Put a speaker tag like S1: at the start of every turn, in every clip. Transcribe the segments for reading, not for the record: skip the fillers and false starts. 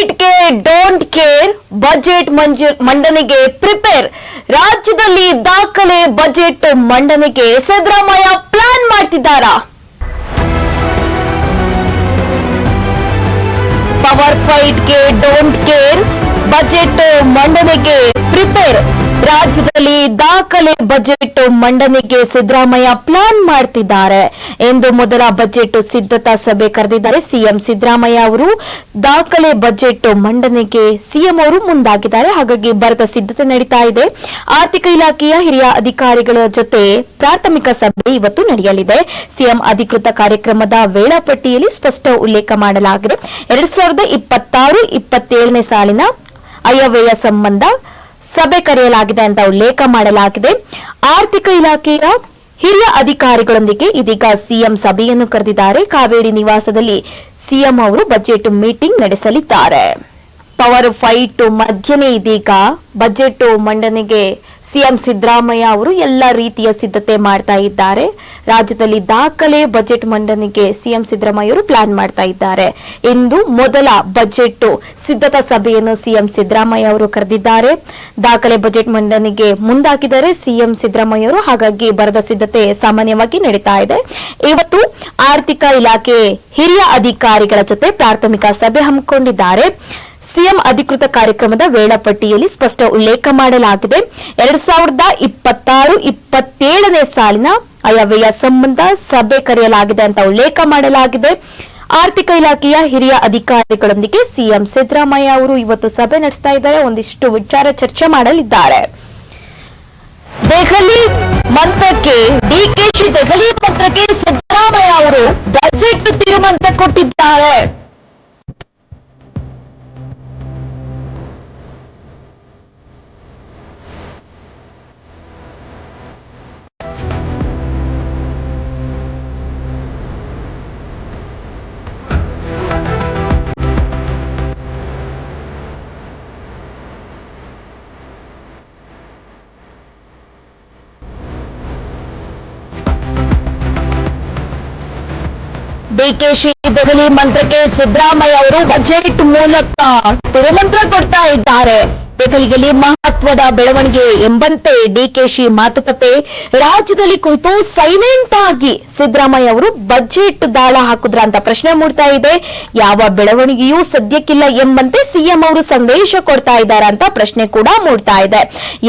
S1: ಫೈಟ್ಗೆ don't care budget ಮಂಡನೆಗೆ prepare. ರಾಜ್ಯದಲ್ಲಿ ದಾಖಲೆ ಬಜೆಟ್ ಮಂಡನೆಗೆ ಸಿದ್ದರಾಮಯ್ಯ ಪ್ಲಾನ್ ಮಾಡ್ತಿದ್ದಾರಾ? ಪವರ್ ಫೈಟ್ಗೆ ಡೋಂಟ್ ಕೇರ್ ಬಜೆಟ್ ಮಂಡನೆಗೆ ಪ್ರಿಪೇರ್. ರಾಜ್ಯದಲ್ಲಿ ದಾಖಲೆ ಬಜೆಟ್ ಮಂಡನೆಗೆ ಸಿದ್ದರಾಮಯ್ಯ ಪ್ಲಾನ್ ಮಾಡ್ತಿದ್ದಾರೆ ಎಂದು ಮೊದಲ ಬಜೆಟ್ ಸಿದ್ಧತಾ ಸಭೆ ಕರೆದಿದ್ದಾರೆ ಸಿಎಂ ಸಿದ್ದರಾಮಯ್ಯ ಅವರು. ದಾಖಲೆ ಬಜೆಟ್ ಮಂಡನೆಗೆ ಸಿಎಂ ಅವರು ಮುಂದಾಗಿದ್ದಾರೆ. ಹಾಗಾಗಿ ಭರದ ಸಿದ್ಧತೆ ನಡೀತಾ ಇದೆ. ಆರ್ಥಿಕ ಇಲಾಖೆಯ ಹಿರಿಯ ಅಧಿಕಾರಿಗಳ ಜೊತೆ ಪ್ರಾಥಮಿಕ ಸಭೆ ಇವತ್ತು ನಡೆಯಲಿದೆ. ಸಿಎಂ ಅಧಿಕೃತ ಕಾರ್ಯಕ್ರಮದ ವೇಳಾಪಟ್ಟಿಯಲ್ಲಿ ಸ್ಪಷ್ಟ ಉಲ್ಲೇಖ ಮಾಡಲಾಗಿದೆ. 2026-27ನೇ ಸಾಲಿನ ಆಯವ್ಯಯ ಸಂಬಂಧ ಸಭೆ ಕರೆಯಲಾಗಿದೆ ಅಂತ ಉಲ್ಲೇಖ ಮಾಡಲಾಗಿದೆ. ಆರ್ಥಿಕ ಇಲಾಖೆಯ ಹಿರಿಯ ಅಧಿಕಾರಿಗಳೊಂದಿಗೆ ಇದೀಗ ಸಿಎಂ ಸಭೆಯನ್ನು ಕರೆದಿದ್ದಾರೆ. ಕಾವೇರಿ ನಿವಾಸದಲ್ಲಿ ಸಿಎಂ ಅವರು ಬಜೆಟ್ ಮೀಟಿಂಗ್ ನಡೆಸಲಿದ್ದಾರೆ. ಪವರ್ ಫೈಟ್ ಮಧ್ಯನೇ ಇದೀಗ ಬಜೆಟ್ ಮಂಡನೆಗೆ ಸಿಎಂ ಸಿದ್ದರಾಮಯ್ಯ ಅವರು ಎಲ್ಲ ರೀತಿಯ ಸಿದ್ಧತೆ ಮಾಡ್ತಾ ಇದ್ದಾರೆ. ರಾಜ್ಯದಲ್ಲಿ ದಾಖಲೆ ಬಜೆಟ್ ಮಂಡನೆಗೆ ಸಿಎಂ ಸಿದ್ದರಾಮಯ್ಯ ಅವರು ಪ್ಲಾನ್ ಮಾಡ್ತಾ ಇದ್ದಾರೆ. ಇಂದು ಮೊದಲ ಬಜೆಟ್ ಸಿದ್ಧತಾ ಸಭೆಯನ್ನು ಸಿಎಂ ಸಿದ್ದರಾಮಯ್ಯ ಅವರು ಕರೆದಿದ್ದಾರೆ. ದಾಖಲೆ ಬಜೆಟ್ ಮಂಡನೆಗೆ ಮುಂದಾಗಿದ್ದಾರೆ ಸಿಎಂ ಸಿದ್ದರಾಮಯ್ಯ ಅವರು. ಹಾಗಾಗಿ ಭರದ ಸಿದ್ಧತೆ ಸಾಮಾನ್ಯವಾಗಿ ನಡೀತಾ ಇದೆ. ಇವತ್ತು ಆರ್ಥಿಕ ಇಲಾಖೆ ಹಿರಿಯ ಅಧಿಕಾರಿಗಳ ಜೊತೆ ಪ್ರಾಥಮಿಕ ಸಭೆ ಹಮ್ಮಿಕೊಂಡಿದ್ದಾರೆ. ಸಿಎಂ ಅಧಿಕೃತ ಕಾರ್ಯಕ್ರಮದ ವೇಳಾಪಟ್ಟಿಯಲ್ಲಿ ಸ್ಪಷ್ಟ ಉಲ್ಲೇಖ ಮಾಡಲಾಗಿದೆ. 2026-27ನೇ ಸಾಲಿನ ಆಯವ್ಯಯ ಸಂಬಂಧ ಸಭೆ ಕರೆಯಲಾಗಿದೆ ಅಂತ ಉಲ್ಲೇಖ ಮಾಡಲಾಗಿದೆ. ಆರ್ಥಿಕ ಇಲಾಖೆಯ ಹಿರಿಯ ಅಧಿಕಾರಿಗಳೊಂದಿಗೆ ಸಿಎಂ ಸಿದ್ದರಾಮಯ್ಯ ಅವರು ಇವತ್ತು ಸಭೆ ನಡೆಸ್ತಾ ಇದ್ದಾರೆ. ಒಂದಿಷ್ಟು ವಿಚಾರ ಚರ್ಚೆ ಮಾಡಲಿದ್ದಾರೆ. ದೆಹಲಿ ಮಂತ್ರಕ್ಕೆ ಡಿಕೆಶಿ ದೆಹಲಿ ಮಂತ್ರಕ್ಕೆ ಸಿದ್ದರಾಮಯ್ಯ ಅವರು ಬಜೆಟ್ ತಿರುಮಂತ್ರ ಕೊಟ್ಟಿದ್ದಾರೆ. ಡಿಕೆಶಿ ದೆಹಲಿ ಮಂತ್ರಕ್ಕೆ ಸಿದ್ದರಾಮಯ್ಯ ಅವರು ಬಜೆಟ್ ಮೂಲಕ ತಿರುಮಂತ್ರ ಕೊಡ್ತಾ ಇದ್ದಾರೆ. ದೆಹಲಿಯಲ್ಲಿ ಮಹತ್ವದ ಬೆಳವಣಿಗೆ ಎಂಬಂತೆ ಡಿಕೆಶಿ ಮಾತುಕತೆ. ರಾಜ್ಯದಲ್ಲಿ ಕುಳಿತು ಸೈಲೆಂಟ್ ಆಗಿ ಸಿದ್ದರಾಮಯ್ಯ ಅವರು ಬಜೆಟ್ ದಾಳ ಹಾಕುದ್ರ ಅಂತ ಪ್ರಶ್ನೆ ಮೂಡ್ತಾ ಇದೆ. ಯಾವ ಬೆಳವಣಿಗೆಯೂ ಸದ್ಯಕ್ಕಿಲ್ಲ ಎಂಬಂತೆ ಸಿಎಂ ಅವರು ಸಂದೇಶ ಕೊಡ್ತಾ ಇದ್ದಾರೆ ಅಂತ ಪ್ರಶ್ನೆ ಕೂಡ ಮೂಡ್ತಾ ಇದೆ.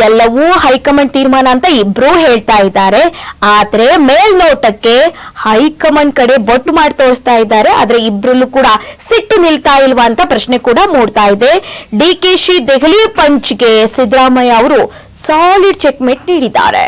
S1: ಎಲ್ಲವೂ ಹೈಕಮಾಂಡ್ ತೀರ್ಮಾನ ಅಂತ ಇಬ್ರು ಹೇಳ್ತಾ ಇದ್ದಾರೆ. ಆದ್ರೆ ಮೇಲ್ನೋಟಕ್ಕೆ ಹೈಕಮಾಂಡ್ ಕಡೆ ಬೊಟ್ಟು ಮಾಡಿ ತೋರಿಸ್ತಾ ಇದ್ದಾರೆ. ಆದ್ರೆ ಇಬ್ರಲ್ಲೂ ಕೂಡ ಸಿಟ್ಟು ನಿಲ್ತಾ ಇಲ್ವಾ ಅಂತ ಪ್ರಶ್ನೆ ಕೂಡ ಮೂಡ್ತಾ ಇದೆ. ಡಿಕೆಶಿ ದೆಹಲಿ ಪಂಚ್ಗೆ ಸಿದ್ದರಾಮಯ್ಯ ಅವರು ಸಾಲಿಡ್ ಚೆಕ್ಮೇಟ್ ನೀಡಿದ್ದಾರೆ.